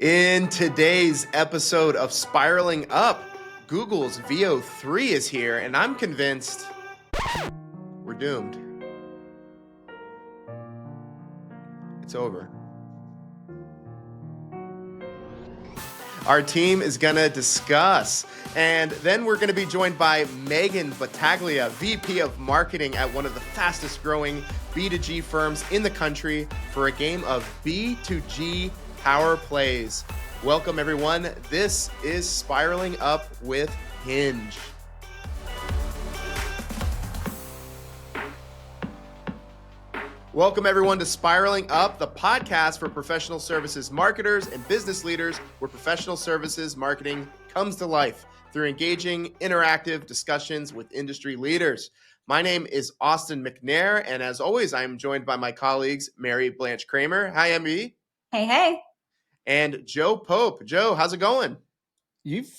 In today's episode of Spiraling Up, Google's VO3 is here, and I'm convinced we're doomed. It's over. Our team is going to discuss, and then we're going to be joined by Megan Battaglia, VP of Marketing at one of the fastest growing B2G firms in the country for a game of B2G Power Plays. Welcome, everyone. This is Spiraling Up with Hinge. Welcome, everyone, to Spiraling Up, the podcast for professional services marketers and business leaders, where professional services marketing comes to life through engaging, interactive discussions with industry leaders. My name is Austin McNair, and as always, I am joined by my colleagues, Mary Blanche Kramer. Hi, MB. Hey. And Joe Pope. Joe, how's it going?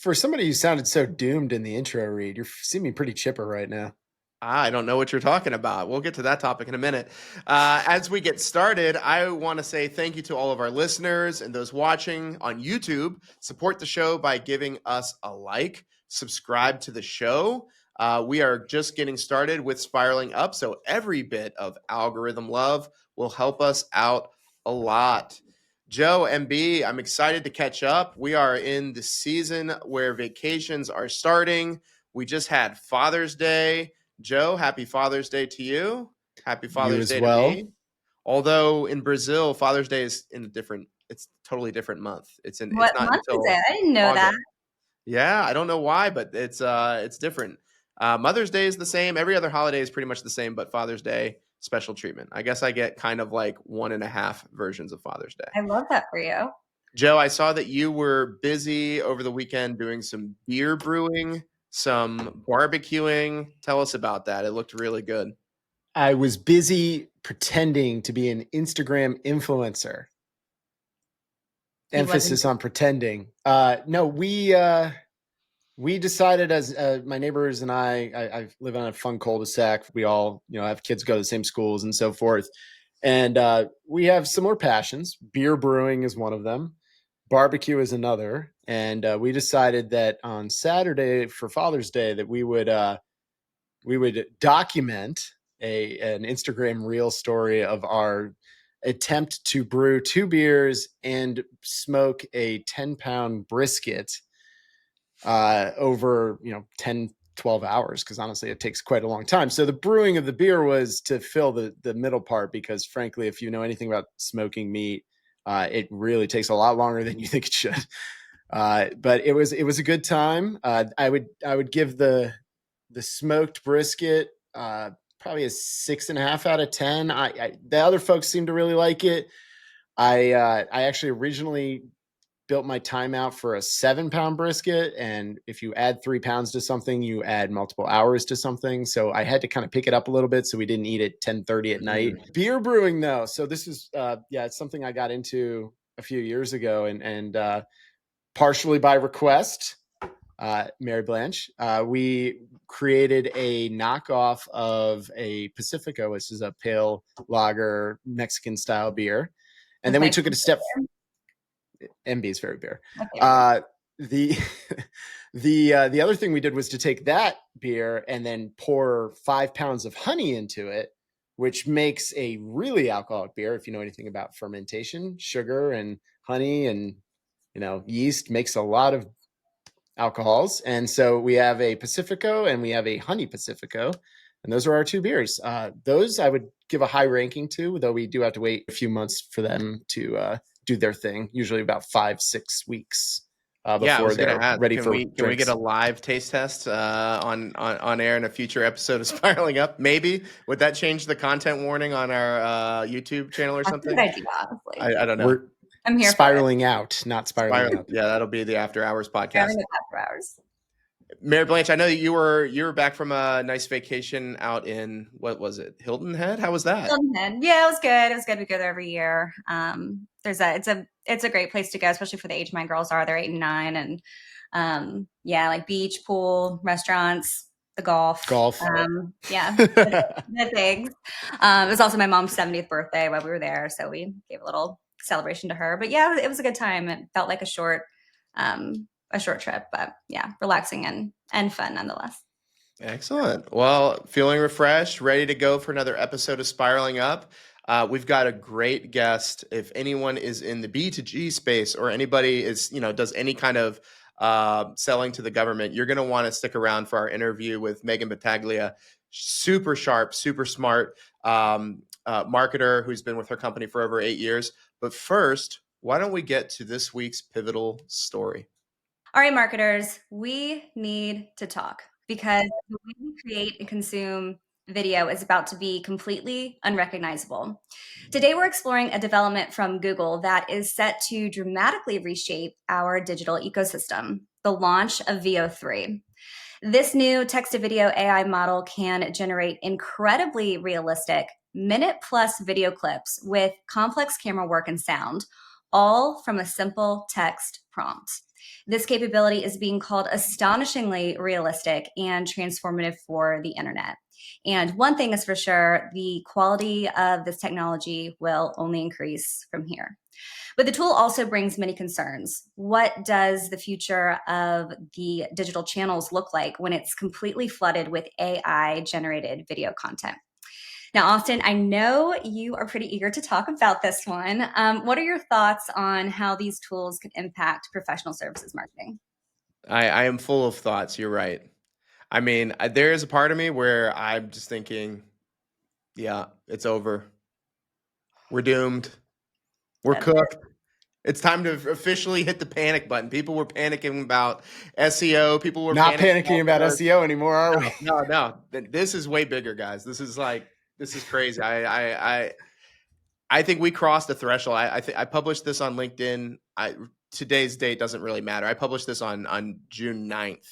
For somebody who sounded so doomed in the intro read, you're seeming pretty chipper right now. I don't know what you're talking about. We'll get to that topic in a minute. As we get started, I want to say thank you to all of our listeners and those watching on YouTube. Support the show by giving us a like, subscribe to the show. We are just getting started with Spiraling Up, so every bit of algorithm love will help us out a lot. Joe, MB, I'm excited to catch up. We are in the season where vacations are starting. We just had Father's Day. Joe, happy Father's Day to you. Happy Father's Day to me. Although in Brazil, Father's Day is it's totally different month. What month is it? I didn't know that. Yeah, I don't know why, but it's different. Mother's Day is the same. Every other holiday is pretty much the same, but Father's Day, special treatment. I guess I get kind of like 1.5 versions of Father's Day. I love that for you. Joe, I saw that you were busy over the weekend doing some beer brewing, some barbecuing. Tell us about that. It looked really good. I was busy pretending to be an Instagram influencer. Emphasis on pretending. No, we decided as my neighbors and I live on a fun cul-de-sac. We all, have kids go to the same schools and so forth. And we have similar passions. Beer brewing is one of them. Barbecue is another. And we decided that on Saturday for Father's Day that we would document an Instagram reel story of our attempt to brew 2 beers and smoke a 10-pound brisket over 10-12 hours, because honestly it takes quite a long time. So the brewing of the beer was to fill the middle part, because frankly, if you know anything about smoking meat, it really takes a lot longer than you think it should. But it was a good time. I would give the smoked brisket probably a 6.5 out of 10. The other folks seem to really like it. I actually originally built my time out for a 7-pound brisket, and if you add 3 pounds to something, you add multiple hours to something. So I had to kind of pick it up a little bit so we didn't eat at 10:30 at night. Beer brewing though, so this is it's something I got into a few years ago, and partially by request, Mary Blanche, we created a knockoff of a Pacifico, which is a pale lager Mexican style beer, and then we took it a step. MB is very beer. Okay. The other thing we did was to take that beer and then pour 5 pounds of honey into it, which makes a really alcoholic beer. If you know anything about fermentation, sugar and honey and yeast makes a lot of alcohols. And so we have a Pacifico and we have a honey Pacifico, and those are our 2 beers. Those I would give a high ranking to, though we do have to wait a few months for them to do their thing, usually about 5-6 weeks before they're ready for drinks. Can we get a live taste test on air in a future episode of Spiraling Up? Maybe. Would that change the content warning on our YouTube channel or something? That's a good idea, honestly. I don't know. I'm here spiraling out, not spiraling up. Yeah, that'll be the After Hours podcast. After Hours. Mary Blanche, I know you were back from a nice vacation out in, what was it, Hilton Head? How was that? Hilton Head. Yeah, it was good. It was good. We go there every year. It's a great place to go, especially for the age my girls are. They're 8 and 9, and like beach, pool, restaurants, the golf. The things. It was also my mom's 70th birthday while we were there, so we gave a little celebration to her. But yeah, it was a good time. It felt like a short trip, but yeah, relaxing and fun nonetheless. Excellent. Well, feeling refreshed, ready to go for another episode of Spiraling Up. We've got a great guest. If anyone is in the B2G space or anybody is, does any kind of selling to the government, you're going to want to stick around for our interview with Megan Battaglia. Super sharp, super smart marketer who's been with her company for over 8 years. But first, why don't we get to this week's pivotal story? All right, marketers, we need to talk because the way we create and consume video is about to be completely unrecognizable. Today, we're exploring a development from Google that is set to dramatically reshape our digital ecosystem, the launch of VO3. This new text-to-video AI model can generate incredibly realistic minute-plus video clips with complex camera work and sound, all from a simple text prompt. This capability is being called astonishingly realistic and transformative for the internet. And one thing is for sure, the quality of this technology will only increase from here. But the tool also brings many concerns. What does the future of the digital channels look like when it's completely flooded with AI-generated video content? Now, Austin, I know you are pretty eager to talk about this one. What are your thoughts on how these tools could impact professional services marketing? I am full of thoughts. You're right. I mean, there is a part of me where I'm just thinking, yeah, it's over. We're doomed. We're cooked. It's time to officially hit the panic button. People were panicking about SEO. People were Not panicking about SEO anymore, are we? No. This is way bigger, guys. This is crazy. I think we crossed a threshold. I published this on LinkedIn. Today's date doesn't really matter. I published this on June 9th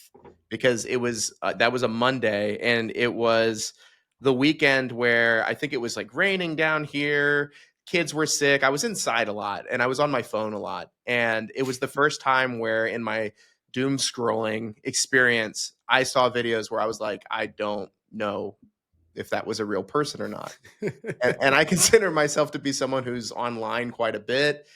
because it was that was a Monday, and it was the weekend where I think it was like raining down here. Kids were sick. I was inside a lot, and I was on my phone a lot. And it was the first time where in my doom scrolling experience, I saw videos where I was like, I don't know if that was a real person or not. and I consider myself to be someone who's online quite a bit.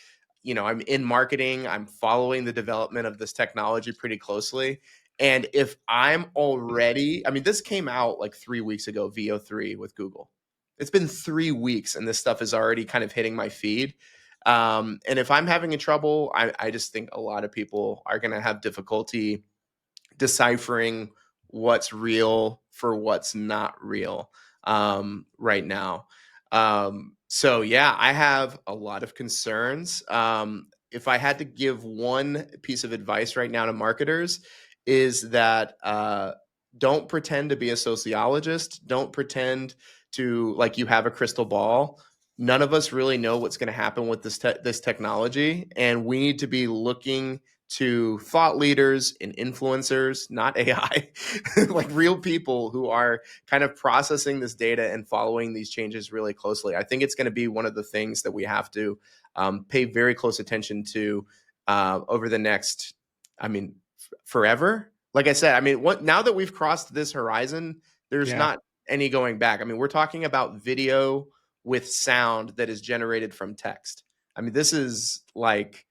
I'm in marketing. I'm following the development of this technology pretty closely. And if I'm already, this came out like 3 weeks ago, VO3 with Google. It's been 3 weeks and this stuff is already kind of hitting my feed. And if I'm having trouble, I just think a lot of people are going to have difficulty deciphering what's real for what's not real right now. So yeah, I have a lot of concerns. If I had to give one piece of advice right now to marketers, is that don't pretend to be a sociologist. Don't pretend to like you have a crystal ball. None of us really know what's going to happen with this technology, and we need to be looking to thought leaders and influencers, not AI, like real people who are kind of processing this data and following these changes really closely. I think it's going to be one of the things that we have to pay very close attention to over the next, forever. Like I said, now that we've crossed this horizon, there's not any going back. We're talking about video with sound that is generated from text. This is like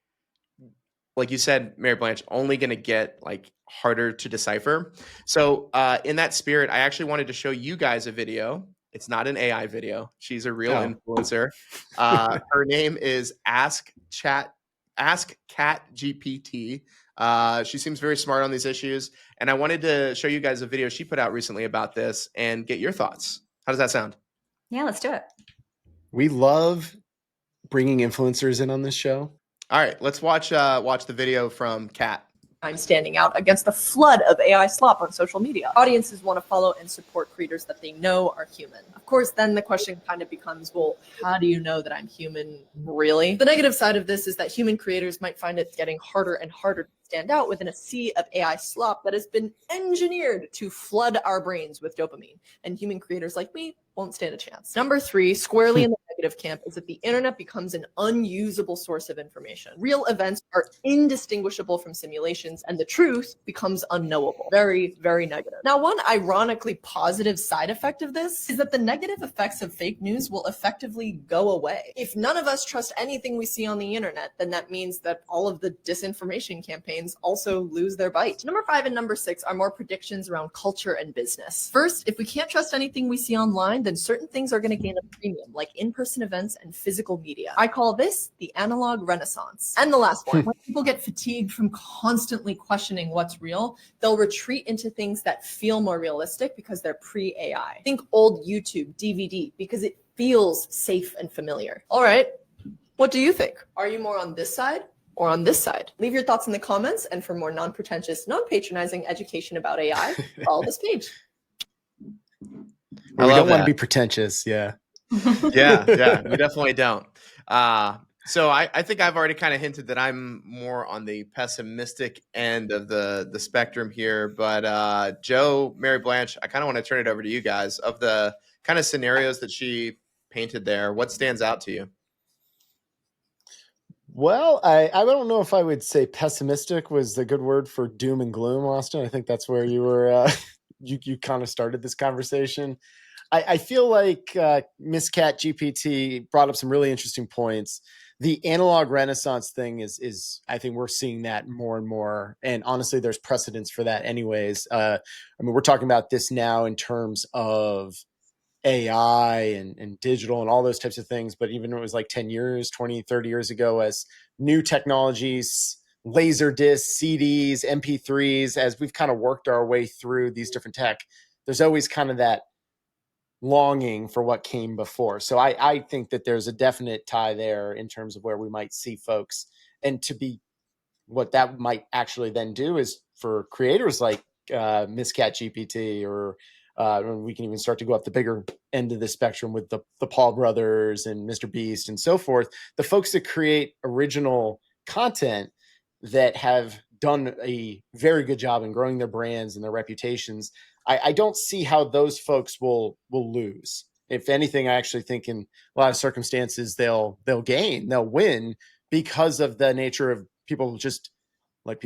you said, Mary Blanche, only going to get like harder to decipher. So in that spirit, I actually wanted to show you guys a video. It's not an AI video. She's a real influencer. Her name is Ask Cat GPT. She seems very smart on these issues. And I wanted to show you guys a video she put out recently about this and get your thoughts. How does that sound? Yeah, let's do it. We love bringing influencers in on this show. All right, let's watch the video from Kat. I'm standing out against the flood of AI slop on social media. Audiences want to follow and support creators that they know are human. Of course, then the question kind of becomes, well, how do you know that I'm human, really? The negative side of this is that human creators might find it getting harder and harder to stand out within a sea of AI slop that has been engineered to flood our brains with dopamine. And human creators like me won't stand a chance. Number 3, squarely in the negative camp is that the internet becomes an unusable source of information. Real events are indistinguishable from simulations, and the truth becomes unknowable. Very, very negative. Now, one ironically positive side effect of this is that the negative effects of fake news will effectively go away. If none of us trust anything we see on the internet, then that means that all of the disinformation campaigns also lose their bite. Number 5 and number 6 are more predictions around culture and business. First, if we can't trust anything we see online, then certain things are going to gain a premium, like in-person events and physical media. I call this the analog renaissance. And the last one, when people get fatigued from constantly questioning what's real, they'll retreat into things that feel more realistic because they're pre-AI. Think old YouTube, DVD, because it feels safe and familiar. All right, what do you think? Are you more on this side or on this side? Leave your thoughts in the comments, and for more non-pretentious, non-patronizing education about AI, follow this page. We don't want to be pretentious. Yeah. Yeah, we definitely don't. So I think I've already kind of hinted that I'm more on the pessimistic end of the spectrum here. But Joe, Mary Blanche, I kind of want to turn it over to you guys. Of the kind of scenarios that she painted there, what stands out to you? Well, I don't know if I would say pessimistic was the good word for doom and gloom, Austin. I think that's where you were, you kind of started this conversation. I feel like Miss Cat GPT brought up some really interesting points. The analog renaissance thing is I think we're seeing that more and more. And honestly, there's precedence for that anyways. I mean, we're talking about this now in terms of AI and digital and all those types of things. But even when it was like 10 years, 20, 30 years ago, as new technologies, laser discs, CDs, MP3s, as we've kind of worked our way through these different tech, there's always kind of that longing for what came before. So I think that there's a definite tie there in terms of where we might see folks. And to be what that might actually then do is for creators like Miss Cat GPT, or we can even start to go up the bigger end of the spectrum with the Paul brothers and Mr. Beast and so forth. The folks that create original content that have done a very good job in growing their brands and their reputations, I don't see how those folks will lose. If anything, I actually think in a lot of circumstances they'll gain, they'll win, because of the nature of people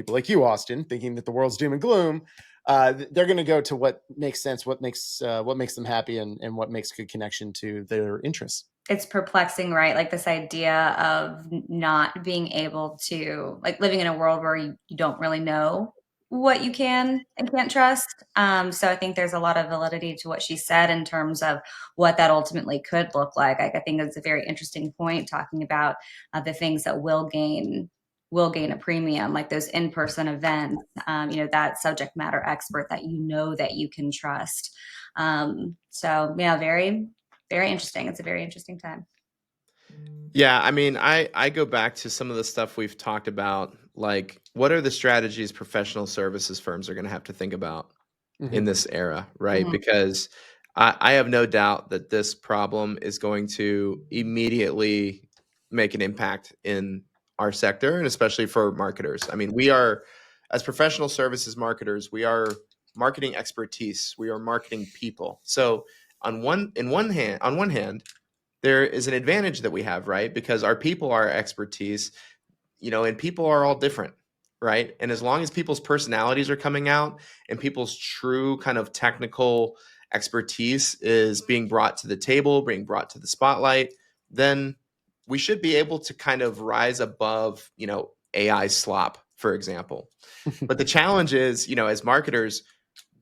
like you, Austin, thinking that the world's doom and gloom. They're going to go to what makes sense, what makes them happy, and what makes good connection to their interests. It's perplexing, right? Like this idea of not being able to, like, living in a world where you don't really know what you can and can't trust. So I think there's a lot of validity to what she said in terms of what that ultimately could look like. I think it's a very interesting point, talking about the things that will gain a premium, like those in-person events, that subject matter expert that that you can trust. So yeah, very, very interesting. It's a very interesting time. Yeah, I mean, I go back to some of the stuff we've talked about, like what are the strategies professional services firms are going to have to think about in this era, right? Mhm. Because I have no doubt that this problem is going to immediately make an impact in our sector, and especially for marketers. I mean, we are, as professional services marketers, we are marketing expertise, we are marketing people. So on one hand, there is an advantage that we have, right? Because our people are expertise, and people are all different, right? And as long as people's personalities are coming out and people's true kind of technical expertise is being brought to the table, being brought to the spotlight, then we should be able to kind of rise above, AI slop, for example. But the challenge is, as marketers,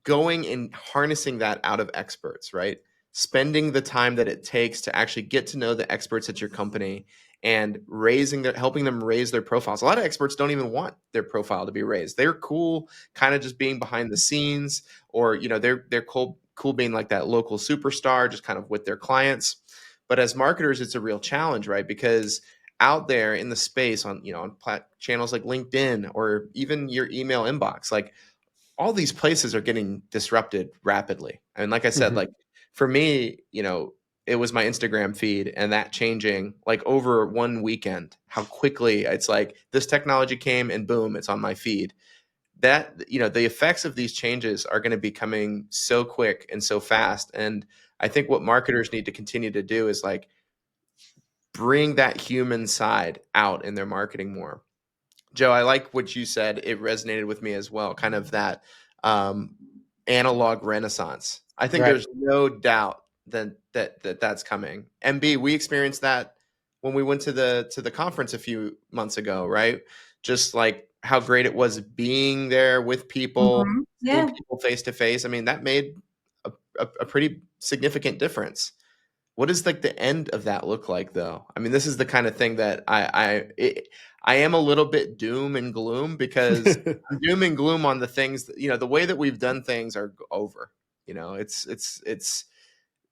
going and harnessing that out of experts, right? Spending the time that it takes to actually get to know the experts at your company and helping them raise their profiles. A lot of experts don't even want their profile to be raised. They're cool kind of just being behind the scenes, or they're cool being like that local superstar just kind of with their clients. But as marketers, it's a real challenge, right? Because out there in the space on channels like LinkedIn or even your email inbox, like all these places are getting disrupted rapidly. And like I said, like for me, it was my Instagram feed, and that changing like over one weekend, how quickly it's like this technology came and boom, it's on my feed. That, the effects of these changes are going to be coming so quick and so fast. And I think what marketers need to continue to do is like bring that human side out in their marketing more. Joe, I like what you said. It resonated with me as well. Kind of that analog renaissance. I think Right. there's no doubt that's coming. MB, we experienced that when we went to the conference a few months ago, right? Just like how great it was being there with people, seeing people face to face. I mean, that made a pretty significant difference. What does like the end of that look like, though? I mean, this is the kind of thing that I am a little bit doom and gloom, because I'm doom and gloom on the things that, the way that we've done things are over. It's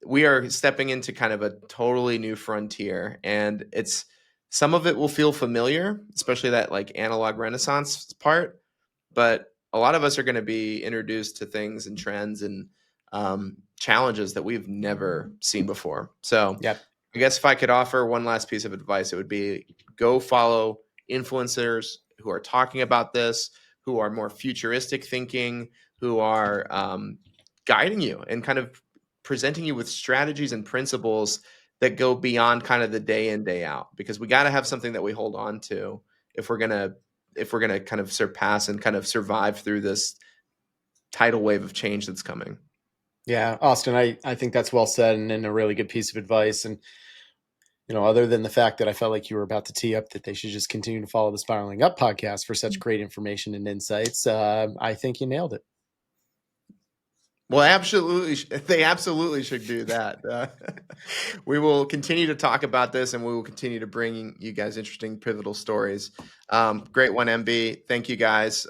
we are stepping into kind of a totally new frontier, and it's some of it will feel familiar, especially that like analog renaissance part, but a lot of us are going to be introduced to things and trends and challenges that we've never seen before. So Yep. I guess if I could offer one last piece of advice, it would be go follow influencers who are talking about this, who are more futuristic thinking, who are guiding you and kind of presenting you with strategies and principles that go beyond kind of the day in, day out, because we got to have something that we hold on to if we're going to kind of surpass and kind of survive through this tidal wave of change that's coming. Yeah, Austin, I think that's well said, and a really good piece of advice. And, other than the fact that I felt like you were about to tee up that they should just continue to follow the Spiraling Up podcast for such great information and insights, I think you nailed it. Well, they absolutely should do that. We will continue to talk about this, and we will continue to bring you guys interesting, pivotal stories. Great one, MB. Thank you, guys.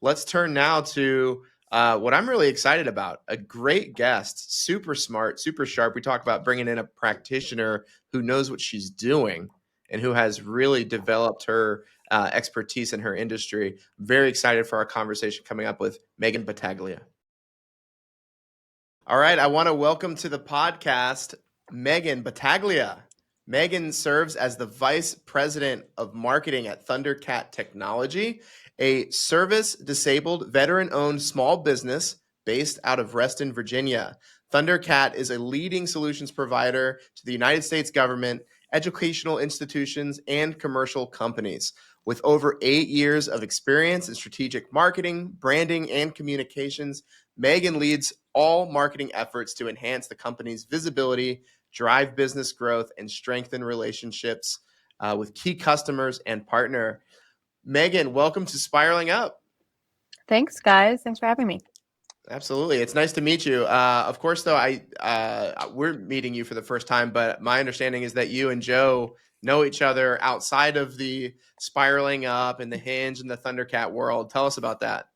Let's turn now to what I'm really excited about. A great guest, super smart, super sharp. We talk about bringing in a practitioner who knows what she's doing and who has really developed her expertise in her industry. Very excited for our conversation coming up with Megan Battaglia. All right, I want to welcome to the podcast Megan Battaglia. Megan serves as the Vice President of Marketing at ThunderCat Technology, a service-disabled, veteran-owned small business based out of Reston, Virginia. ThunderCat is a leading solutions provider to the United States government, educational institutions, and commercial companies. With over 8 years of experience in strategic marketing, branding, and communications, Megan leads all marketing efforts to enhance the company's visibility, drive business growth, and strengthen relationships with key customers and partner. Megan, welcome to Spiraling Up. Thanks, guys. Thanks for having me. Absolutely. It's nice to meet you. Of course, though, we're meeting you for the first time, but my understanding is that you and Joe know each other outside of the Spiraling Up and the Hinge and the ThunderCat world. Tell us about that.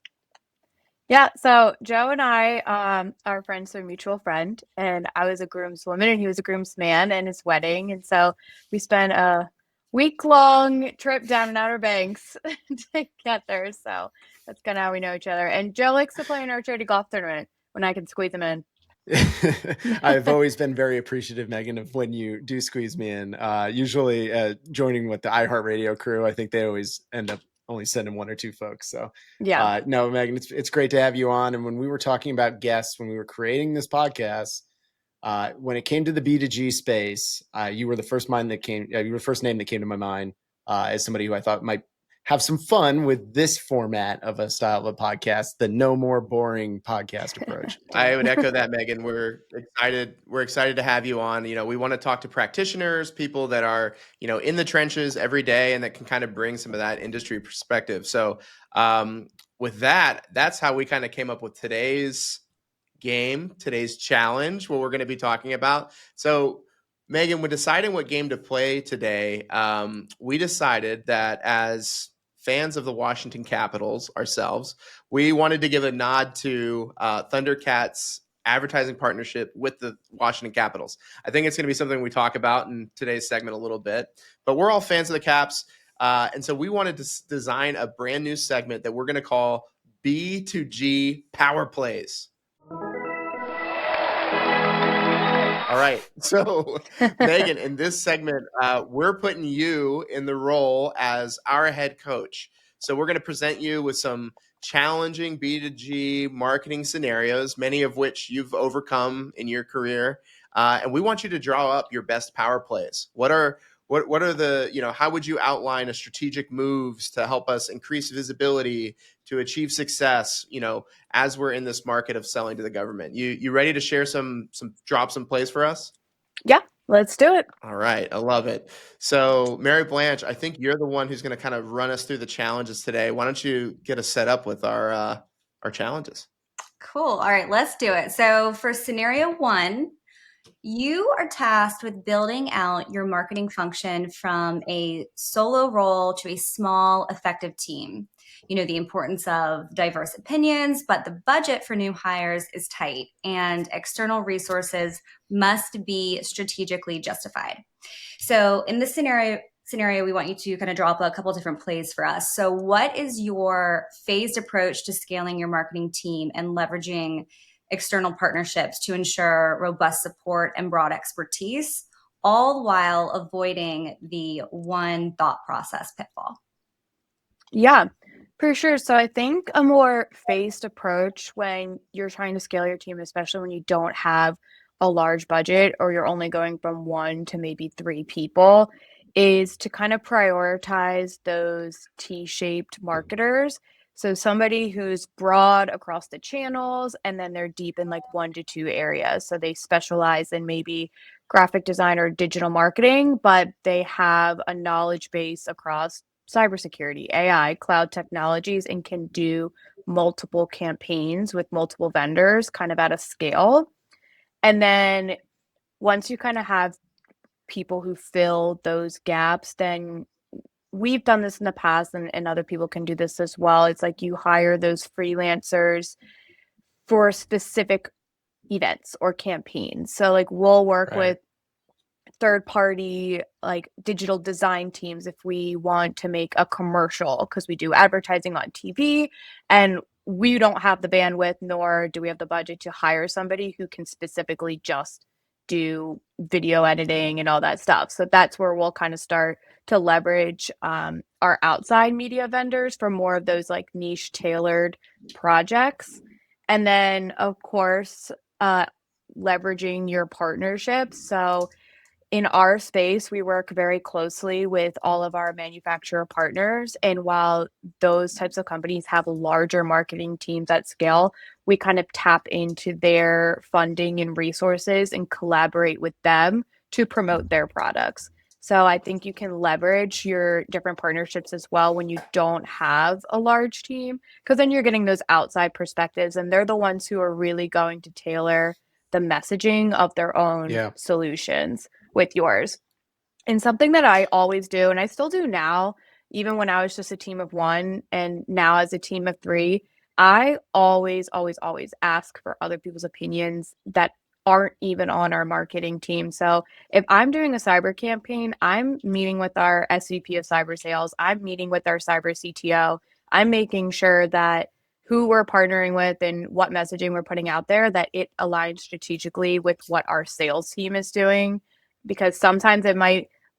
Yeah, so Joe and I are friends through a mutual friend, and I was a groomswoman and he was a groomsman in his wedding. And so we spent a week-long trip down in Outer Banks together. So that's kind of how we know each other. And Joe likes to play in our charity golf tournament when I can squeeze him in. I've always been very appreciative, Megan, of when you do squeeze me in. Usually joining with the iHeartRadio crew, I think they always end up only sending one or two folks. So Yeah. no, Megan, it's great to have you on. And when we were talking about guests, when we were creating this podcast, when it came to the B2G space, you were the first name that came to my mind as somebody who I thought might have some fun with this format of a style of a podcast, the no more boring podcast approach. I would echo that, Megan. We're excited to have you on. We want to talk to practitioners, people that are, in the trenches every day and that can kind of bring some of that industry perspective. So with that, that's how we kind of came up with today's challenge, what we're going to be talking about. So Megan, when deciding what game to play today, we decided that as fans of the Washington Capitals ourselves, we wanted to give a nod to ThunderCat's advertising partnership with the Washington Capitals. I think it's going to be something we talk about in today's segment a little bit, but we're all fans of the Caps. And so we wanted to design a brand new segment that we're going to call B2G Power Plays. All right. So, Megan, in this segment, we're putting you in the role as our head coach. So we're going to present you with some challenging B2G marketing scenarios, many of which you've overcome in your career. and we want you to draw up your best power plays. What are the, how would you outline a strategic moves to help us increase visibility to achieve success, as we're in this market of selling to the government? You ready to share some plays for us? Yeah, let's do it. All right. I love it. So Mary Blanche, I think you're the one who's going to kind of run us through the challenges today. Why don't you get us set up with our challenges? Cool. All right, let's do it. So for scenario 1, you are tasked with building out your marketing function from a solo role to a small, effective team. You know the importance of diverse opinions, but the budget for new hires is tight and external resources must be strategically justified. So in this scenario, we want you to kind of draw up a couple different plays for us. So what is your phased approach to scaling your marketing team and leveraging external partnerships to ensure robust support and broad expertise, all while avoiding the one thought process pitfall? Yeah, for sure. So I think a more phased approach when you're trying to scale your team, especially when you don't have a large budget or you're only going from 1 to maybe 3 people, is to kind of prioritize those T-shaped marketers. So somebody who's broad across the channels and then they're deep in like 1 to 2 areas. So they specialize in maybe graphic design or digital marketing, but they have a knowledge base across cybersecurity, AI, cloud technologies, and can do multiple campaigns with multiple vendors kind of at a scale. And then once you kind of have people who fill those gaps, then we've done this in the past and other people can do this as well. It's like you hire those freelancers for specific events or campaigns. So like we'll work with third party like digital design teams if we want to make a commercial, because we do advertising on TV and we don't have the bandwidth nor do we have the budget to hire somebody who can specifically just do video editing and all that stuff. So that's where we'll kind of start to leverage our outside media vendors for more of those like niche tailored projects. And then of course leveraging your partnerships. So in our space, we work very closely with all of our manufacturer partners. And while those types of companies have larger marketing teams at scale, we kind of tap into their funding and resources and collaborate with them to promote their products. So I think you can leverage your different partnerships as well when you don't have a large team, because then you're getting those outside perspectives and they're the ones who are really going to tailor the messaging of their own solutions with yours. And something that I always do, and I still do now, even when I was just a team of 1 and now as a team of 3, I always ask for other people's opinions that aren't even on our marketing team. So if I'm doing a cyber campaign, I'm meeting with our SVP of cyber sales, I'm meeting with our cyber CTO, I'm making sure that who we're partnering with and what messaging we're putting out there, that it aligns strategically with what our sales team is doing. Because sometimes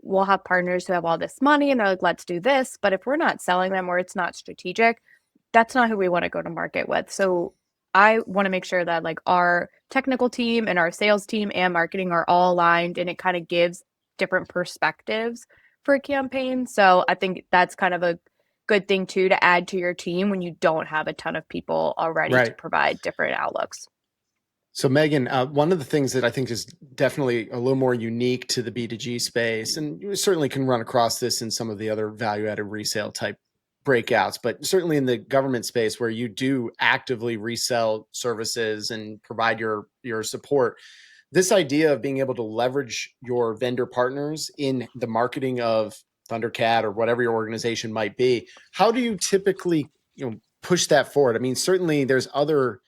we'll have partners who have all this money and they're like, let's do this. But if we're not selling them or it's not strategic, that's not who we want to go to market with. So I want to make sure that like our technical team and our sales team and marketing are all aligned, and it kind of gives different perspectives for a campaign. So I think that's kind of a good thing too to add to your team when you don't have a ton of people already to provide different outlooks. So Megan, one of the things that I think is definitely a little more unique to the B2G space, and you certainly can run across this in some of the other value-added resale type breakouts, but certainly in the government space where you do actively resell services and provide your support, this idea of being able to leverage your vendor partners in the marketing of ThunderCat or whatever your organization might be, how do you typically push that forward? I mean, certainly there's other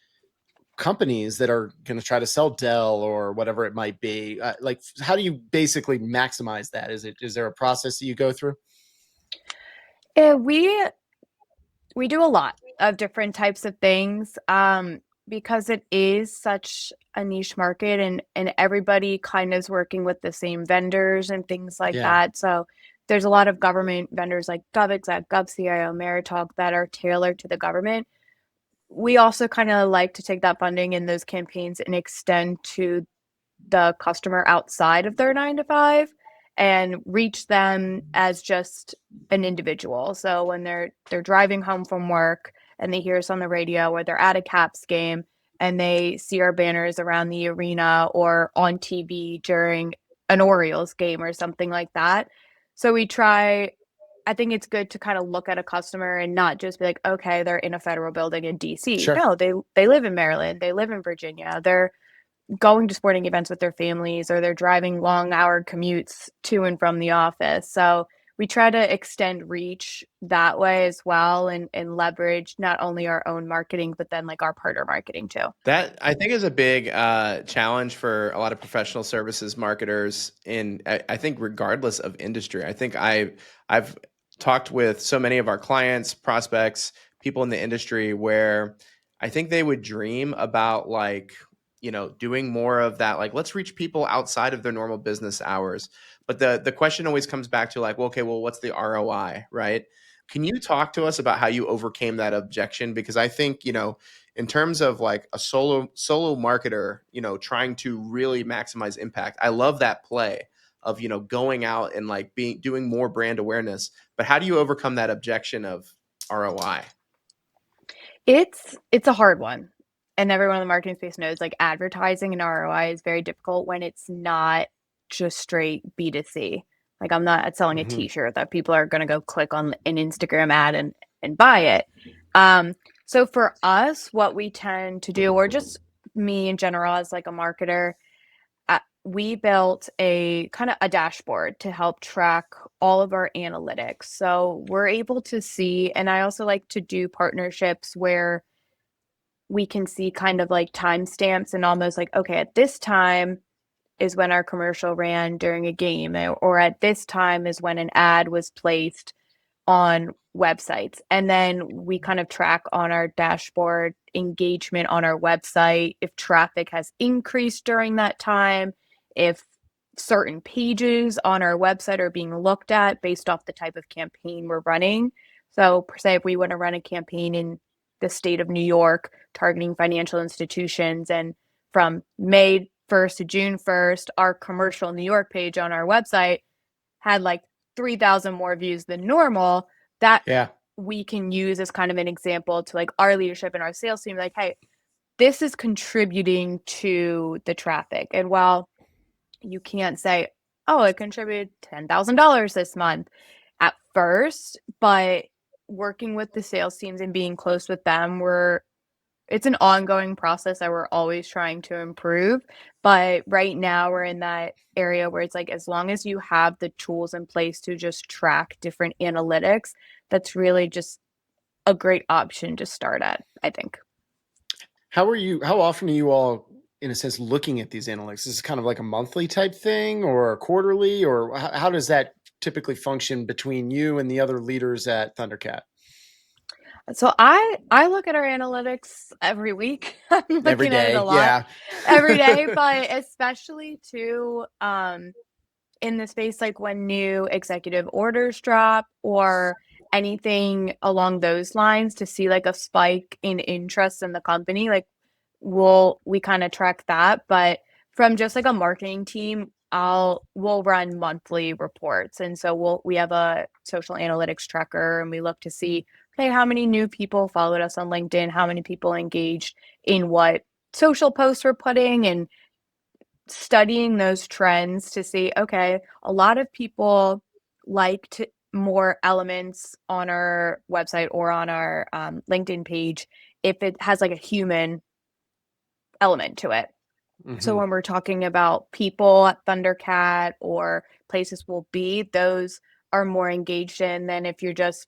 companies that are going to try to sell Dell or whatever it might be. Like, how do you basically maximize that? Is there a process that you go through? We do a lot of different types of things because it is such a niche market and everybody kind of is working with the same vendors and things like that. So there's a lot of government vendors like GovExec, GovCIO, Meritalk that are tailored to the government. We also kind of like to take that funding in those campaigns and extend to the customer outside of their 9 to 5 and reach them as just an individual. So when they're driving home from work and they hear us on the radio, or they're at a Caps game and they see our banners around the arena or on TV during an Orioles game or something like that. So I think it's good to kind of look at a customer and not just be like, okay, they're in a federal building in DC. Sure. No, they live in Maryland, they live in Virginia, they're going to sporting events with their families, or they're driving long hour commutes to and from the office. So we try to extend reach that way as well, and leverage not only our own marketing, but then like our partner marketing too. That I think is a big challenge for a lot of professional services marketers I think regardless of industry. I think I've talked with so many of our clients, prospects, people in the industry where I think they would dream about like, doing more of that, like let's reach people outside of their normal business hours. But the question always comes back to like, well, okay, well, what's the ROI, right? Can you talk to us about how you overcame that objection? Because I think, in terms of like a solo marketer, trying to really maximize impact, I love that play of, going out and like doing more brand awareness. But how do you overcome that objection of ROI? It's a hard one. And everyone in the marketing space knows like advertising and ROI is very difficult when it's not just straight B2C. Like I'm not selling a t-shirt that people are going to go click on an Instagram ad and buy it. So for us, what we tend to do, or just me in general as like a marketer, we built a kind of a dashboard to help track all of our analytics. So we're able to see, and I also like to do partnerships where we can see kind of like timestamps and almost like, okay, at this time is when our commercial ran during a game, or at this time is when an ad was placed on websites. And then we kind of track on our dashboard engagement on our website, if traffic has increased during that time, if certain pages on our website are being looked at based off the type of campaign we're running. So per se, if we want to run a campaign in the state of New York targeting financial institutions, and from May 1st to June 1st, our commercial New York page on our website had like 3,000 more views than normal, that we can use as kind of an example to like our leadership and our sales team, like, hey, this is contributing to the traffic. And while you can't say, oh, it contributed $10,000 this month at first, but working with the sales teams and being close with them, it's an ongoing process that we're always trying to improve. But right now we're in that area where it's like, as long as you have the tools in place to just track different analytics, that's really just a great option to start at, I think. How often are you all, in a sense, looking at these analytics? Is it kind of like a monthly type thing or quarterly, or how does that typically function between you and the other leaders at ThunderCat? So I look at our analytics every week. I'm looking Every day, at it a lot every day, but especially too in the space like when new executive orders drop or anything along those lines, to see like a spike in interest in the company, like we kind of track that. But from just like a marketing team, we'll run monthly reports, and so we have a social analytics tracker, and we look to see, okay, how many new people followed us on LinkedIn, how many people engaged in what social posts we're putting, and studying those trends to see, okay, a lot of people liked more elements on our website or on our LinkedIn page if it has like a human element to it. So when we're talking about people at ThunderCat or places we'll be, those are more engaged in than if you're just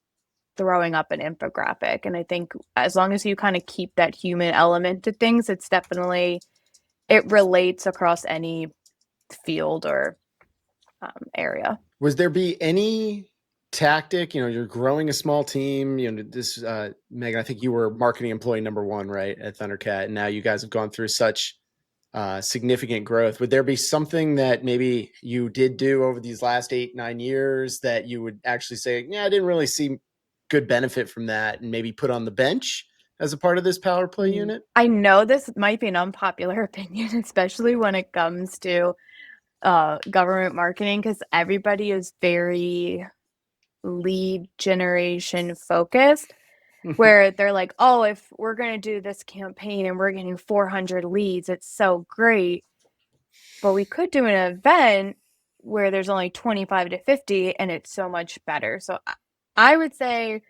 throwing up an infographic. And I think as long as you kind of keep that human element to things, it relates across any field or area. Was there be any tactic, you're growing a small team, this, Megan, I think you were marketing employee number 1, right, at ThunderCat, and now you guys have gone through such significant growth. Would there be something that maybe you did do over these last 8-9 years that you would actually say, yeah, I didn't really see good benefit from that, and maybe put on the bench as a part of this power play unit? I know this might be an unpopular opinion, especially when it comes to government marketing, because everybody is very lead generation focused, where they're like, oh, if we're going to do this campaign and we're getting 400 leads, it's so great. But we could do an event where there's only 25 to 50 and it's so much better. So I would say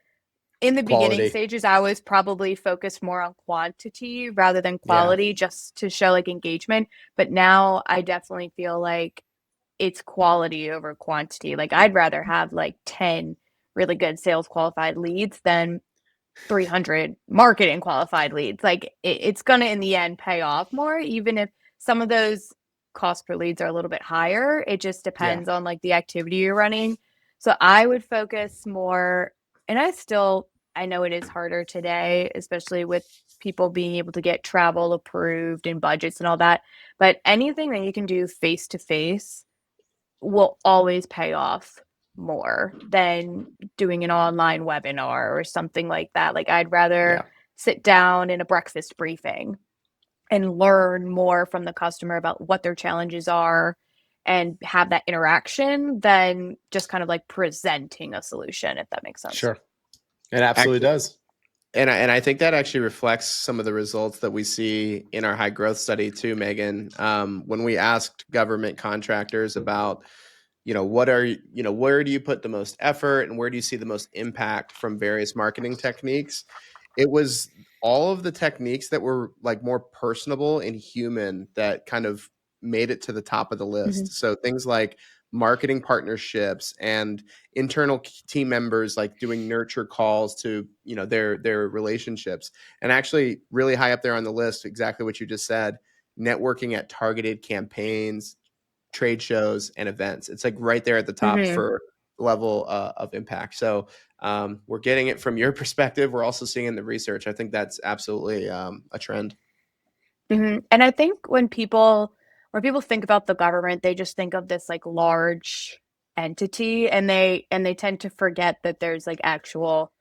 in the beginning Quality. stages, I was probably focused more on quantity rather than quality, just to show like engagement. But now I definitely feel like it's quality over quantity. Like I'd rather have like 10 really good sales qualified leads than 300 marketing qualified leads. Like it's going to in the end pay off more, even if some of those cost per leads are a little bit higher. It just depends on like the activity you're running. So I would focus more, and I know it is harder today, especially with people being able to get travel approved and budgets and all that. But anything that you can do face to face will always pay off more than doing an online webinar or something like that. Like I'd rather sit down in a breakfast briefing and learn more from the customer about what their challenges are and have that interaction than just kind of like presenting a solution, if that makes sense. Sure. It absolutely does. And I think that actually reflects some of the results that we see in our high growth study too, Megan. When we asked government contractors about, where do you put the most effort and where do you see the most impact from various marketing techniques? It was all of the techniques that were like more personable and human that kind of made it to the top of the list. So things like marketing partnerships and internal team members like doing nurture calls to their relationships, and actually really high up there on the list, exactly what you just said, networking at targeted campaigns, trade shows, and events. It's like right there at the top for level of impact. So we're getting it from your perspective. We're also seeing in the research. I think that's absolutely a trend. And I think when people think about the government, they just think of this like large entity, and they tend to forget that there's like actual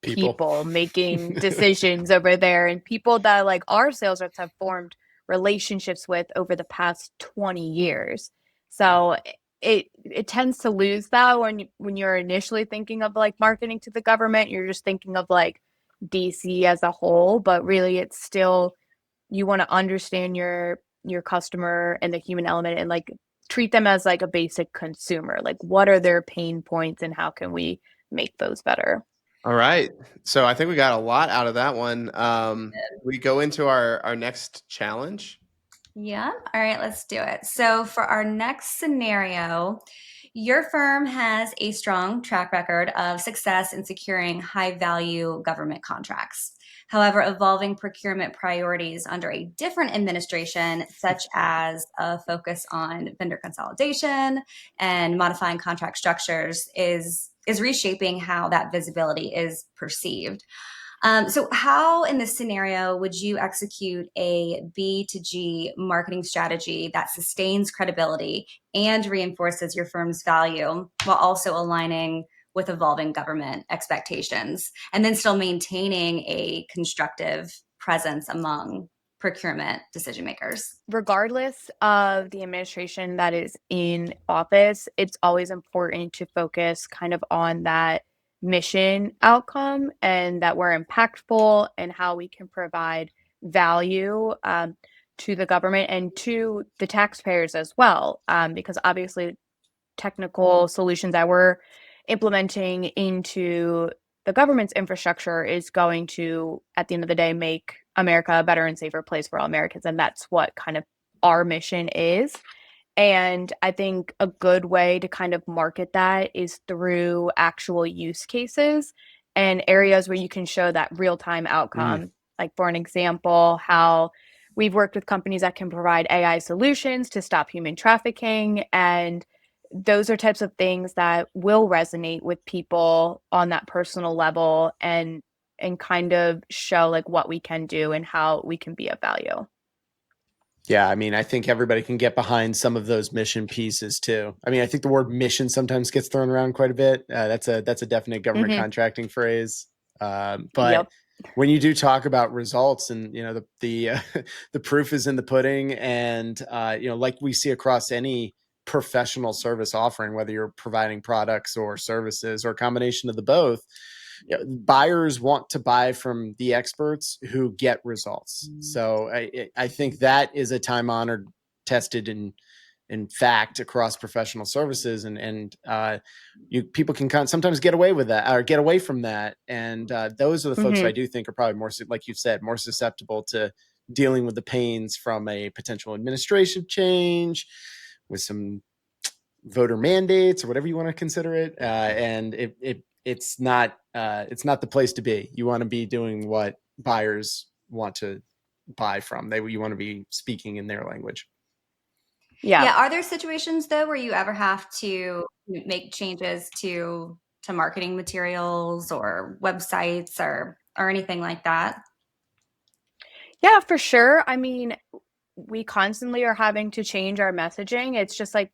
people making decisions over there, and people that like our sales reps have formed relationships with over the past 20 years. So it tends to lose that when you're initially thinking of like marketing to the government. You're just thinking of like DC as a whole, but really it's still, you want to understand your customer and the human element and like treat them as like a basic consumer. Like what are their pain points and how can we make those better? All right. So I think we got a lot out of that one. We go into our next challenge. Yeah. All right, let's do it. So for our next scenario, your firm has a strong track record of success in securing high value government contracts. However, evolving procurement priorities under a different administration, such as a focus on vendor consolidation and modifying contract structures, is reshaping how that visibility is perceived. So how in this scenario would you execute a B2G marketing strategy that sustains credibility and reinforces your firm's value while also aligning with evolving government expectations, and then still maintaining a constructive presence among procurement decision makers? Regardless of the administration that is in office, it's always important to focus kind of on that mission outcome and that we're impactful and how we can provide value to the government and to the taxpayers as well. Because obviously technical solutions that we're implementing into the government's infrastructure is going to, at the end of the day, make America a better and safer place for all Americans. And that's what kind of our mission is. And I think a good way to kind of market that is through actual use cases and areas where you can show that real-time outcome. Like for an example, how we've worked with companies that can provide AI solutions to stop human trafficking, and those are types of things that will resonate with people on that personal level and kind of show like what we can do and how we can be of value. Yeah, I mean, I think everybody can get behind some of those mission pieces too. I mean, I think the word mission sometimes gets thrown around quite a bit. That's a definite government contracting phrase. But when you do talk about results, and the the proof is in the pudding, and like we see across any professional service offering, whether you're providing products or services or a combination of the both, buyers want to buy from the experts who get results. So I think that is a time honored, tested, and in fact across professional services, and people can sometimes get away with that or get away from that, and those are the folks who I do think are probably more, like you said, more susceptible to dealing with the pains from a potential administration change with some voter mandates or whatever you want to consider it, and it's not the place to be. You want to be doing what buyers want to buy from. You want to be speaking in their language. Yeah. Are there situations though where you ever have to make changes to marketing materials or websites or anything like that? Yeah, for sure. I mean, we constantly are having to change our messaging. It's just like,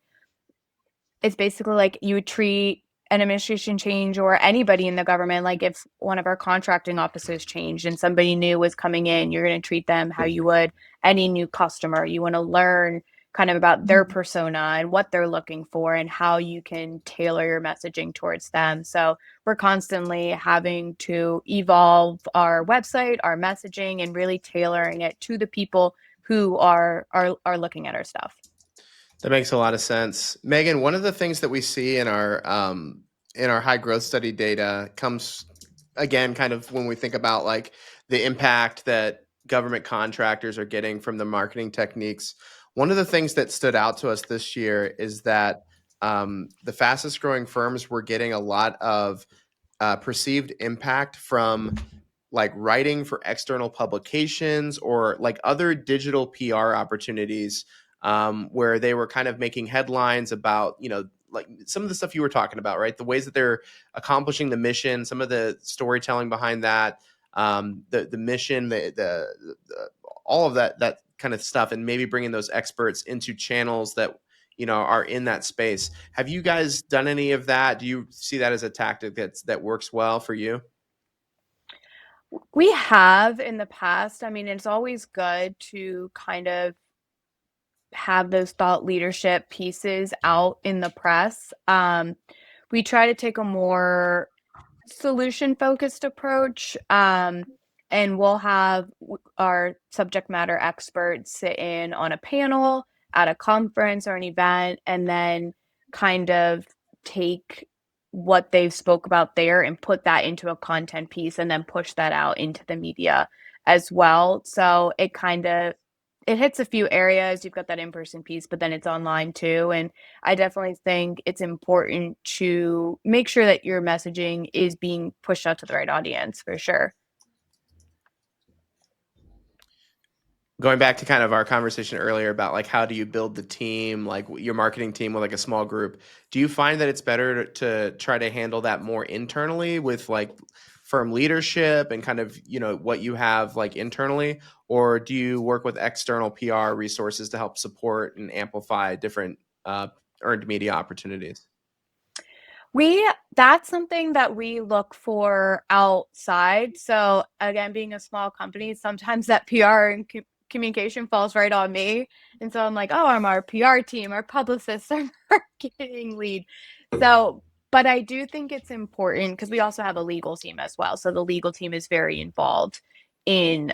it's basically like you would treat an administration change or anybody in the government, like if one of our contracting officers changed and somebody new was coming in, you're going to treat them how you would any new customer. You want to learn kind of about their persona and what they're looking for and how you can tailor your messaging towards them. So we're constantly having to evolve our website, our messaging, and really tailoring it to the people who are looking at our stuff. That makes a lot of sense. Megan, one of the things that we see in our high growth study data comes again kind of when we think about like the impact that government contractors are getting from the marketing techniques. One of the things that stood out to us this year is that the fastest growing firms were getting a lot of perceived impact from like writing for external publications or like other digital PR opportunities, where they were kind of making headlines about, like some of the stuff you were talking about, right? The ways that they're accomplishing the mission, some of the storytelling behind that, the mission, the all of that kind of stuff, and maybe bringing those experts into channels that are in that space. Have you guys done any of that? Do you see that as a tactic that works well for you? We have in the past. I mean, it's always good to kind of have those thought leadership pieces out in the press. We try to take a more solution focused approach, and we'll have our subject matter experts sit in on a panel at a conference or an event, and then kind of take what they've spoke about there and put that into a content piece and then push that out into the media as well. So it hits a few areas. You've got that in-person piece, but then it's online too. And I definitely think it's important to make sure that your messaging is being pushed out to the right audience, for sure. Going back to kind of our conversation earlier about like how do you build the team, like your marketing team with like a small group, do you find that it's better to try to handle that more internally with like firm leadership and kind of what you have like internally, or do you work with external PR resources to help support and amplify different earned media opportunities? That's something that we look for outside. So again, being a small company, sometimes that PR and communication falls right on me. And so I'm like, oh, I'm our PR team, our publicist, our marketing lead. So, but I do think it's important because we also have a legal team as well. So the legal team is very involved in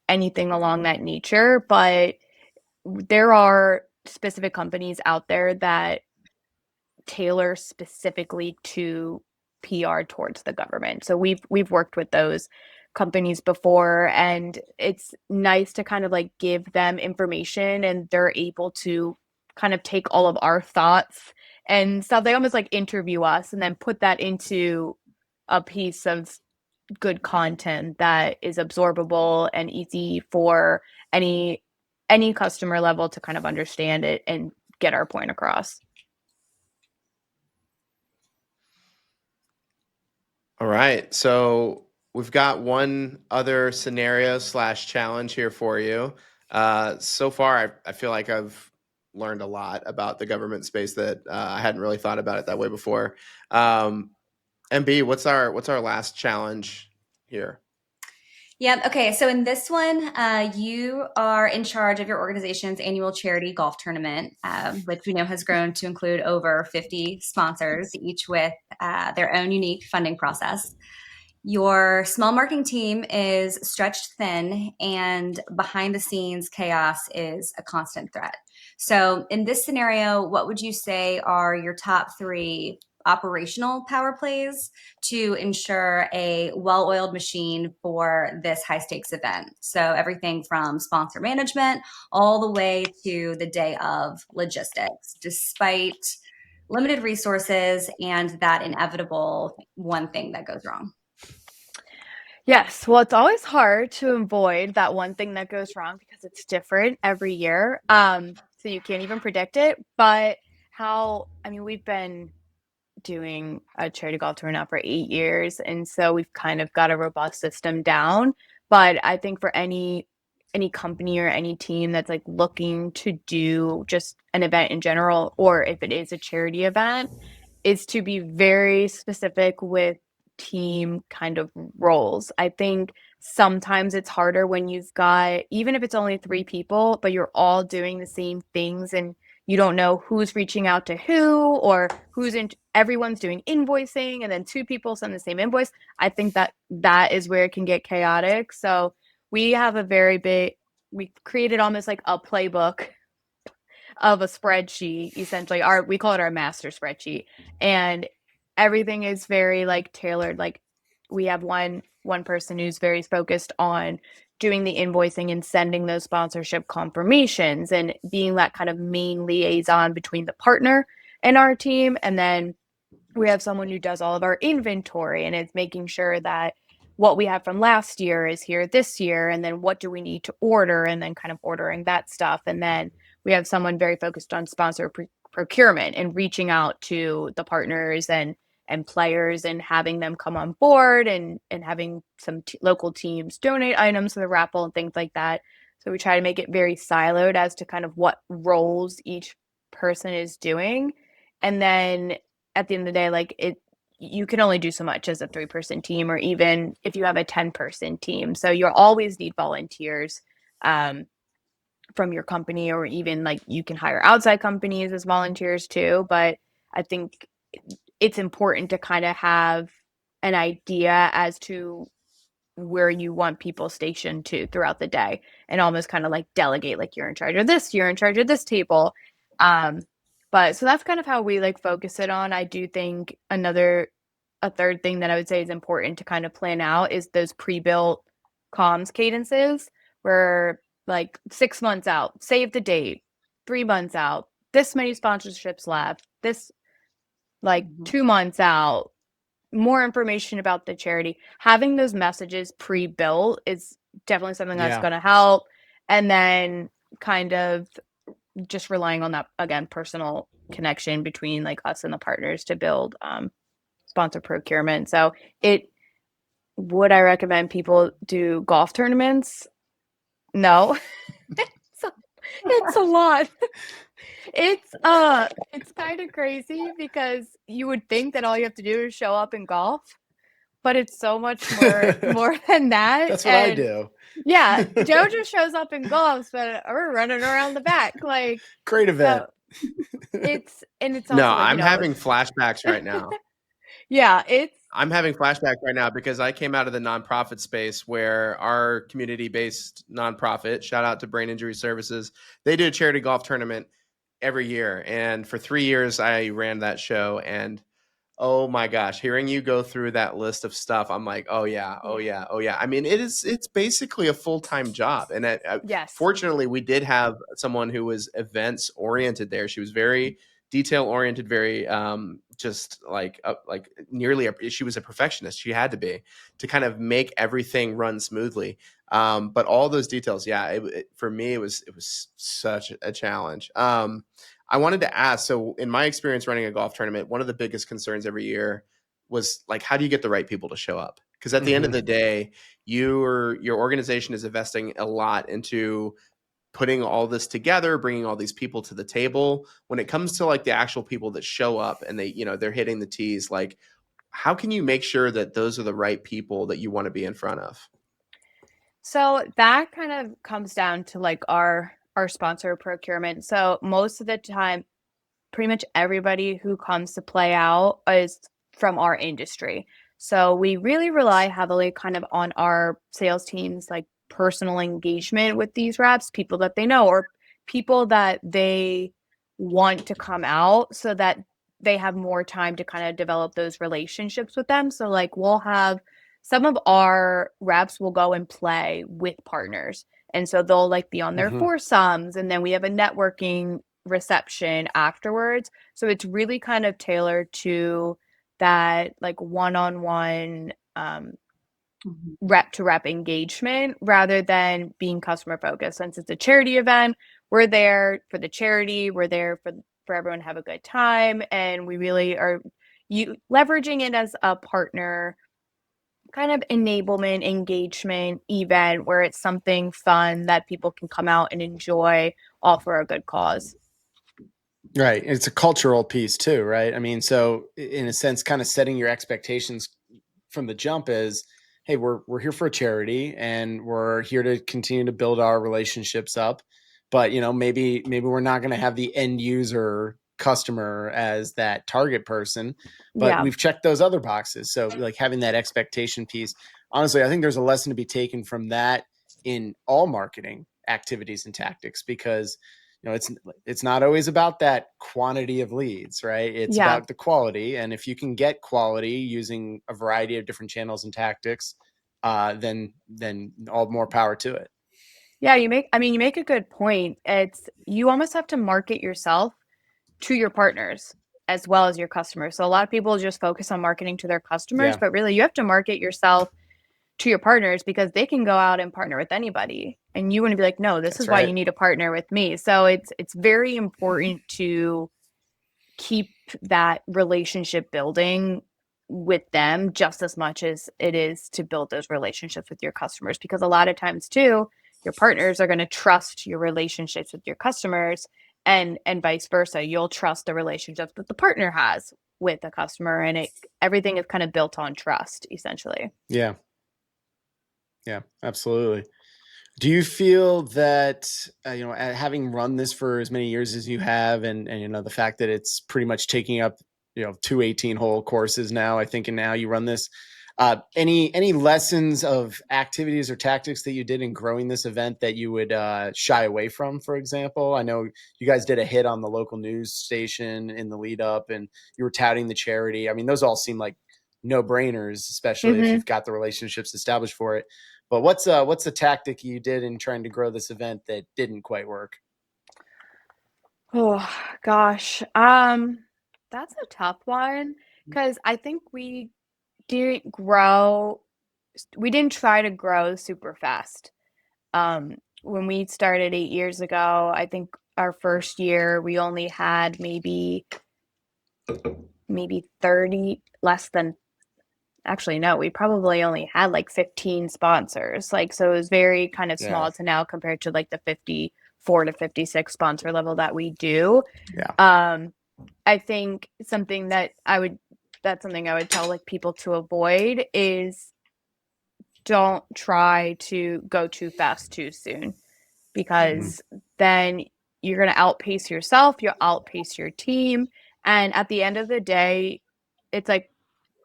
anything along that nature. But there are specific companies out there that tailor specifically to PR towards the government. So we've worked with those companies before, and it's nice to kind of like give them information and they're able to kind of take all of our thoughts and stuff. They almost like interview us and then put that into a piece of good content that is absorbable and easy for any customer level to kind of understand it and get our point across. All right. So we've got one other scenario / challenge here for you. So far, I feel like I've learned a lot about the government space that I hadn't really thought about it that way before. MB, what's our last challenge here? Yep. Okay. So in this one, you are in charge of your organization's annual charity golf tournament, which we know has grown to include over 50 sponsors, each with their own unique funding process. Your small marketing team is stretched thin, and behind the scenes chaos is a constant threat. So, in this scenario, what would you say are your top three operational power plays to ensure a well oiled machine for this high stakes event? So, everything from sponsor management all the way to the day of logistics, despite limited resources and that inevitable one thing that goes wrong. Yes, well, it's always hard to avoid that one thing that goes wrong because it's different every year. So you can't even predict it. But we've been doing a charity golf tour now for 8 years, and so we've kind of got a robust system down. But I think for any company or any team that's like looking to do just an event in general, or if it is a charity event, is to be very specific with team kind of roles. I think sometimes it's harder when you've got, even if it's only 3 people, but you're all doing the same things and you don't know who's reaching out to who, or everyone's doing invoicing and then 2 people send the same invoice. I think that is where it can get chaotic. So we have we created almost like a playbook of a spreadsheet, essentially. We call it our master spreadsheet, and everything is very like tailored. Like we have one person who's very focused on doing the invoicing and sending those sponsorship confirmations and being that kind of main liaison between the partner and our team. And then we have someone who does all of our inventory and is making sure that what we have from last year is here this year, and then what do we need to order, and then kind of ordering that stuff. And then we have someone very focused on sponsor procurement and reaching out to the partners and players and having them come on board, and having some local teams donate items to the raffle and things like that. So we try to make it very siloed as to kind of what roles each person is doing. And then at the end of the day, like you can only do so much as a 3-person team, or even if you have a 10-person team. So you'll always need volunteers from your company, or even like you can hire outside companies as volunteers too. But I think it's important to kind of have an idea as to where you want people stationed to throughout the day, and almost kind of like delegate, like you're in charge of this, you're in charge of this table. But so that's kind of how we like focus it on. I do think a third thing that I would say is important to kind of plan out is those pre-built comms cadences, where like 6 months out, save the date, 3 months out, this many sponsorships left, this like 2 months out, more information about the charity. Having those messages pre-built is definitely something that's going to help. And then kind of just relying on that, again, personal connection between like us and the partners to build sponsor procurement. So would I recommend people do golf tournaments? No. It's a lot. It's kind of crazy because you would think that all you have to do is show up and golf, but it's so much more than that. That's what I do. Yeah, Joe just shows up and golfs, but we're running around the back. Like, great event. So it's also No, like, I'm having flashbacks right now. Yeah, I'm having flashbacks right now because I came out of the nonprofit space where our community-based nonprofit, shout out to Brain Injury Services, they do a charity golf tournament every year. And for 3 years, I ran that show. And oh my gosh, hearing you go through that list of stuff, I'm like, oh yeah. I mean, it's basically a full-time job. And yes. Fortunately, we did have someone who was events oriented there. She was very detail oriented, very just like nearly she was a perfectionist. She had to be, to kind of make everything run smoothly. But all those details, yeah, for me, it was such a challenge. I wanted to ask, so in my experience running a golf tournament, one of the biggest concerns every year was like, how do you get the right people to show up? Because at the end of the day, your organization is investing a lot into putting all this together, bringing all these people to the table. When it comes to like the actual people that show up and they're hitting the tees, like how can you make sure that those are the right people that you want to be in front of? So that kind of comes down to like our sponsor procurement. So most of the time, pretty much everybody who comes to play out is from our industry. So we really rely heavily kind of on our sales teams, like personal engagement with these reps, people that they know or people that they want to come out so that they have more time to kind of develop those relationships with them. So like we'll have some of our reps will go and play with partners. And so they'll like be on their foursomes, and then we have a networking reception afterwards. So it's really kind of tailored to that like one-on-one rep to rep engagement rather than being customer focused. Since it's a charity event, we're there for the charity, we're there for everyone to have a good time, and we really are leveraging it as a partner kind of enablement engagement event where it's something fun that people can come out and enjoy all for a good cause. Right. It's a cultural piece too, right? I mean, so in a sense, kind of setting your expectations from the jump is, hey, we're here for a charity and we're here to continue to build our relationships up. But maybe we're not going to have the end user customer as that target person, but Yeah. we've checked those other boxes. So like having that expectation piece, honestly, I think there's a lesson to be taken from that in all marketing activities and tactics, because it's not always about that quantity of leads, right? It's about the quality. And if you can get quality using a variety of different channels and tactics, then all more power to it. Yeah, you make a good point. You almost have to market yourself to your partners as well as your customers. So a lot of people just focus on marketing to their customers, but really you have to market yourself to your partners because they can go out and partner with anybody. And you want to be like, no, this is why you need to partner with me. So it's very important to keep that relationship building with them just as much as it is to build those relationships with your customers, because a lot of times too, your partners are going to trust your relationships with your customers, and vice versa. You'll trust the relationships that the partner has with the customer, and everything is kind of built on trust essentially. Yeah, absolutely. Do you feel that, having run this for as many years as you have, and the fact that it's pretty much taking up, 2 18-hole courses now, I think, and now you run this, any lessons of activities or tactics that you did in growing this event that you would shy away from, for example? I know you guys did a hit on the local news station in the lead up, and you were touting the charity. I mean, those all seem like no-brainers, especially if you've got the relationships established for it. But what's a tactic you did in trying to grow this event that didn't quite work? Oh gosh. That's a tough one because I think we didn't try to grow super fast. When we started 8 years ago, I think our first year we only had maybe 30, less than, actually no, we probably only had like 15 sponsors. Like, so it was very kind of small to now compared to like the 54 to 56 sponsor level that we do. I think that's something I would tell like people to avoid is don't try to go too fast too soon, because then you're going to outpace yourself, you'll outpace your team, and at the end of the day, it's like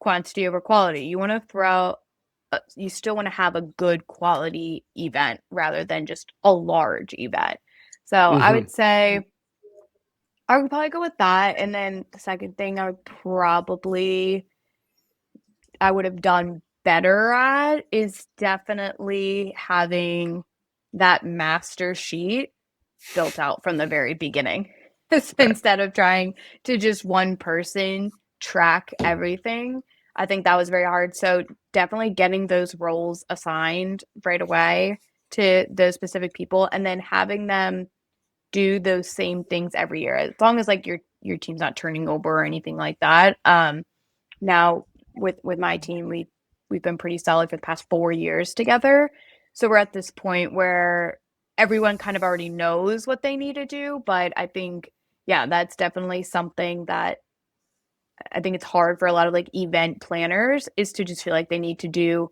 quantity over quality. You want to you still want to have a good quality event rather than just a large event. So I would say I would probably go with that. And then the second thing I would have done better at is definitely having that master sheet built out from the very beginning. Instead of trying to just one person track everything. I think that was very hard. So definitely getting those roles assigned right away to those specific people, and then having them do those same things every year, as long as like your team's not turning over or anything like that. Now with my team, we've been pretty solid for the past 4 years together. So we're at this point where everyone kind of already knows what they need to do. But I think, yeah, that's definitely something that I think it's hard for a lot of like event planners, is to just feel like they need to do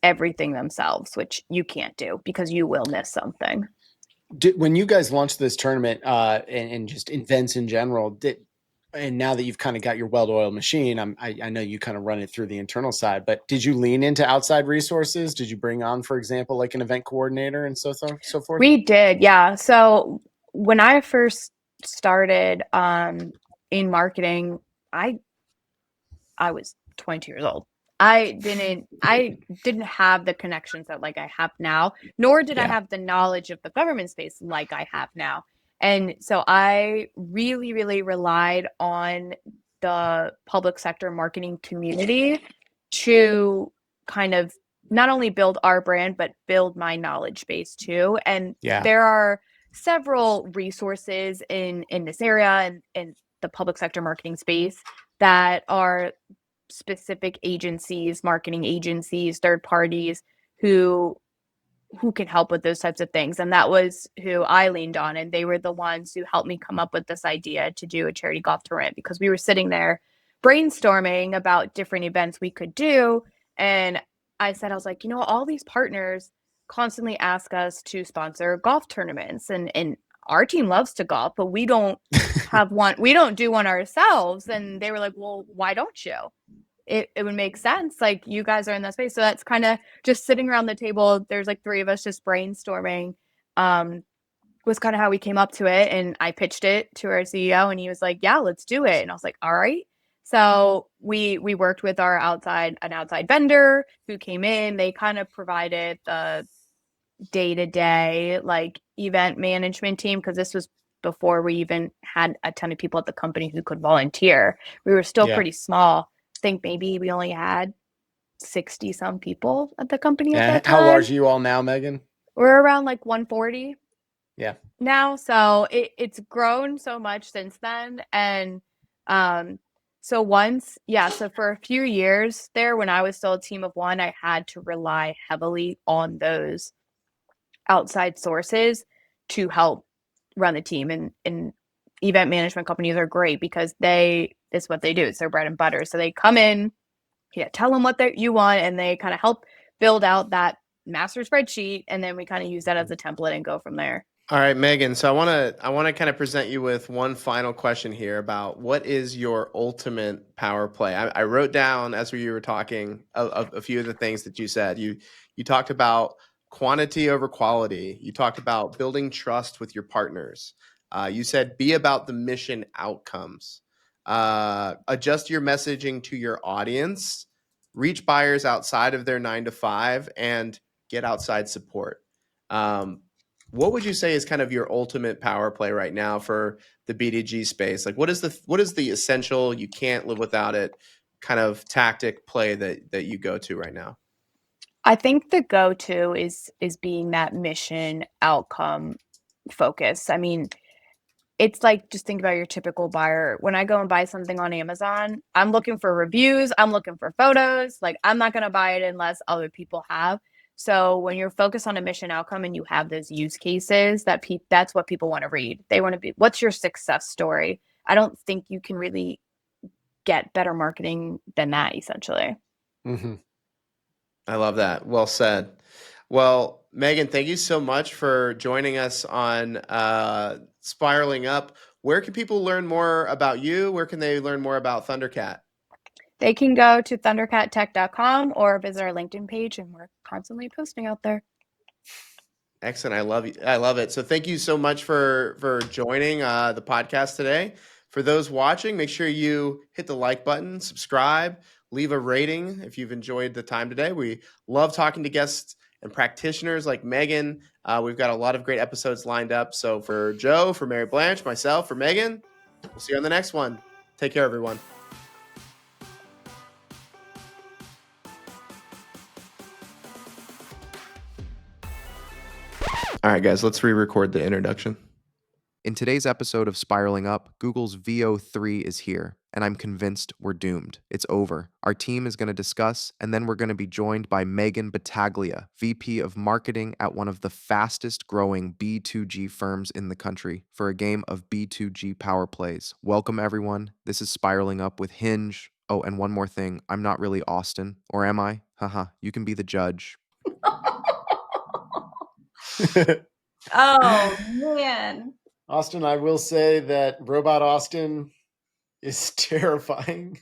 everything themselves, which you can't do because you will miss something. When you guys launched this tournament and just events in general, and now that you've kind of got your well-oiled machine, I know you kind of run it through the internal side, but did you lean into outside resources? Did you bring on, for example, like an event coordinator and so forth? We did, yeah. So when I first started in marketing, I was 22 years old. I didn't have the connections that like I have now, nor did I have the knowledge of the government space like I have now. And so I really, really relied on the public sector marketing community to kind of not only build our brand, but build my knowledge base too. And there are several resources in this area and in the public sector marketing space that are specific agencies, marketing agencies, third parties who can help with those types of things. And that was who I leaned on. And they were the ones who helped me come up with this idea to do a charity golf tournament, because we were sitting there brainstorming about different events we could do. And I was like, all these partners constantly ask us to sponsor golf tournaments, and our team loves to golf, but we don't have one. We don't do one ourselves. And they were like, well, why don't you? It would make sense. Like, you guys are in that space. So that's kind of just sitting around the table. There's like three of us just brainstorming, was kind of how we came up to it. And I pitched it to our CEO and he was like, yeah, let's do it. And I was like, all right. So we worked with an outside vendor who came in. They kind of provided the day-to-day like event management team, because this was before we even had a ton of people at the company who could volunteer. We were still pretty small. I think maybe we only had 60 some people at the company at that time. How large are you all now, Megan? We're around like 140 now. So it's grown so much since then. And so for a few years there, when I was still a team of one, I had to rely heavily on those outside sources to help run the team. And event management companies are great because it's what they do. It's their bread and butter. So they come in, tell them what you want, and they kind of help build out that master spreadsheet, and then we kind of use that as a template and go from there. All right, Megan. So I want to kind of present you with one final question here about what is your ultimate power play. I wrote down as we were talking a few of the things that you said. You talked about quantity over quality. You talked about building trust with your partners. You said be about the mission outcomes. Adjust your messaging to your audience. Reach buyers outside of their 9 to 5, and get outside support. What would you say is kind of your ultimate power play right now for the B2G space? Like, what is the essential, you can't live without it kind of tactic play that you go to right now? I think the go-to is being that mission outcome focus. I mean, it's like, just think about your typical buyer. When I go and buy something on Amazon, I'm looking for reviews. I'm looking for photos. Like, I'm not going to buy it unless other people have. So when you're focused on a mission outcome and you have those use cases, that's what people want to read. They want to be, what's your success story? I don't think you can really get better marketing than that, essentially. Mm-hmm. I love that. Well said. Well, Megan, thank you so much for joining us on Spiraling Up. Where can people learn more about you? Where can they learn more about ThunderCat? They can go to ThunderCatTech.com or visit our LinkedIn page, and we're constantly posting out there. Excellent. I love it. So thank you so much for joining the podcast today. For those watching, make sure you hit the like button, subscribe, leave a rating if you've enjoyed the time today. We love talking to guests and practitioners like Megan. We've got a lot of great episodes lined up. So for Joe, for Mary Blanche, myself, for Megan, we'll see you on the next one. Take care, everyone. All right, guys, let's re-record the introduction. In today's episode of Spiraling Up, Google's VO3 is here, and I'm convinced we're doomed. It's over. Our team is going to discuss, and then we're going to be joined by Megan Battaglia, VP of Marketing at one of the fastest growing B2G firms in the country, for a game of B2G Power Plays. Welcome, everyone. This is Spiraling Up with Hinge. Oh, and one more thing. I'm not really Austin, or am I? Haha, you can be the judge. Oh man. Austin, I will say that Robot Austin is terrifying.